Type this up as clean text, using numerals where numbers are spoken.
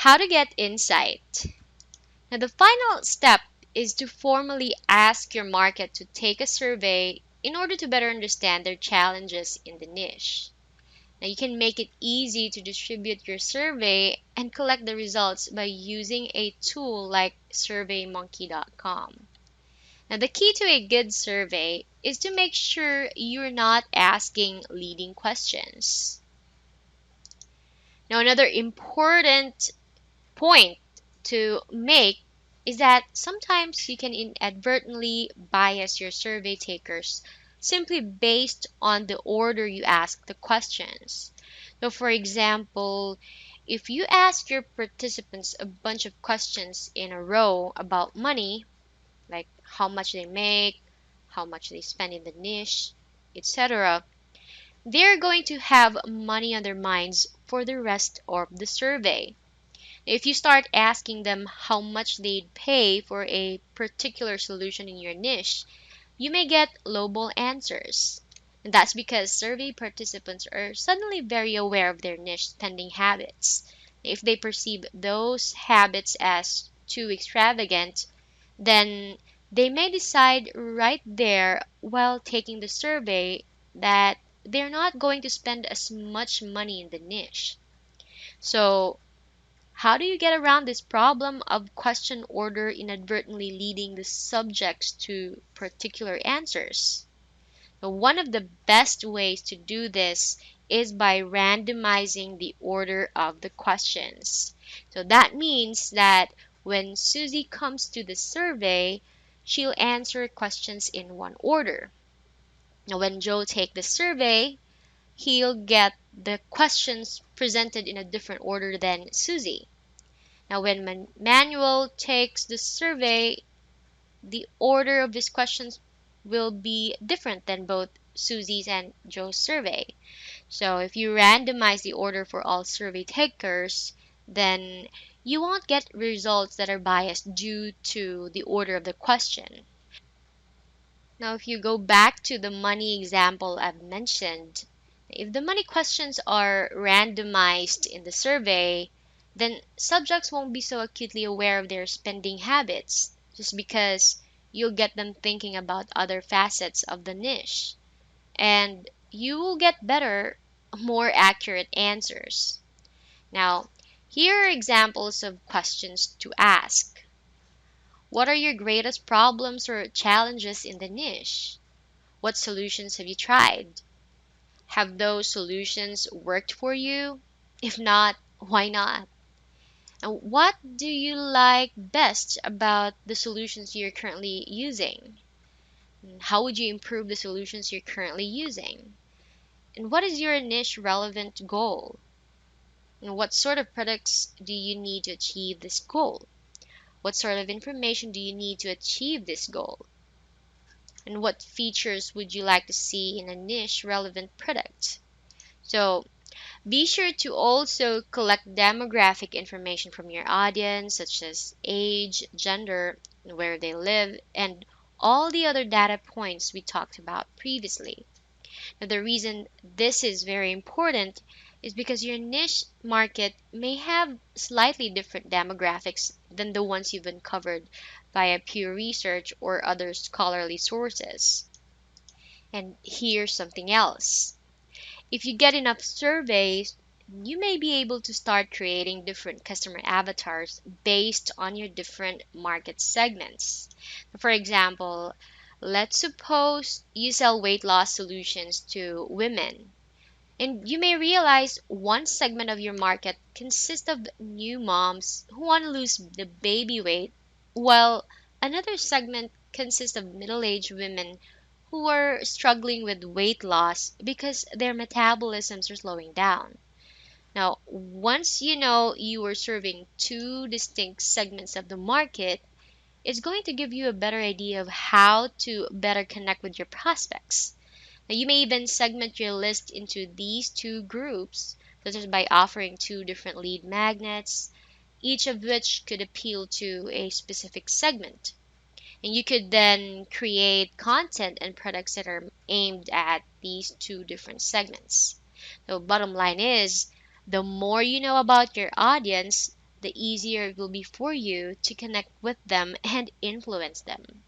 How to get insight. Now, the final step is to formally ask your market to take a survey in order to better understand their challenges in the niche. Now, you can make it easy to distribute your survey and collect the results by using a tool like surveymonkey.com. Now, the key to a good survey is to make sure you're not asking leading questions. Now, another important point to make is that sometimes you can inadvertently bias your survey takers simply based on the order you ask the questions. So, for example, if you ask your participants a bunch of questions in a row about money, like how much they make, how much they spend in the niche, etc., they're going to have money on their minds for the rest of the survey. If you start asking them how much they'd pay for a particular solution in your niche, you may get lowball answers. And that's because survey participants are suddenly very aware of their niche spending habits. If they perceive those habits as too extravagant, then they may decide right there while taking the survey that they're not going to spend as much money in the niche. So, how do you get around this problem of question order inadvertently leading the subjects to particular answers? Now, one of the best ways to do this is by randomizing the order of the questions. So that means that when Susie comes to the survey, she'll answer questions in one order. Now, when Joe takes the survey, he'll get the questions presented in a different order than Susie. Now, when Manuel takes the survey, the order of his questions will be different than both Susie's and Joe's survey. So, if you randomize the order for all survey takers, then you won't get results that are biased due to the order of the question. Now, if you go back to the money example I've mentioned, if the money questions are randomized in the survey, then subjects won't be so acutely aware of their spending habits just because you'll get them thinking about other facets of the niche. And you will get better, more accurate answers. Now, here are examples of questions to ask. What are your greatest problems or challenges in the niche? What solutions have you tried? Have those solutions worked for you? If not, why not? And what do you like best about the solutions you're currently using? And how would you improve the solutions you're currently using? And what is your niche relevant goal? And what sort of products do you need to achieve this goal? What sort of information do you need to achieve this goal? And what features would you like to see in a niche relevant product? So be sure to also collect demographic information from your audience, such as age, gender, where they live, and all the other data points we talked about previously. Now, the reason this is very important is because your niche market may have slightly different demographics than the ones you've uncovered via pure research or other scholarly sources. And here's something else. If you get enough surveys, you may be able to start creating different customer avatars based on your different market segments. For example, let's suppose you sell weight loss solutions to women. And you may realize one segment of your market consists of new moms who want to lose the baby weight, while another segment consists of middle aged women who are struggling with weight loss because their metabolisms are slowing down. Now, once you know you are serving two distinct segments of the market, it's going to give you a better idea of how to better connect with your prospects. Now, you may even segment your list into these two groups, such as by offering two different lead magnets, each of which could appeal to a specific segment. And you could then create content and products that are aimed at these two different segments. So, bottom line is, the more you know about your audience, the easier it will be for you to connect with them and influence them.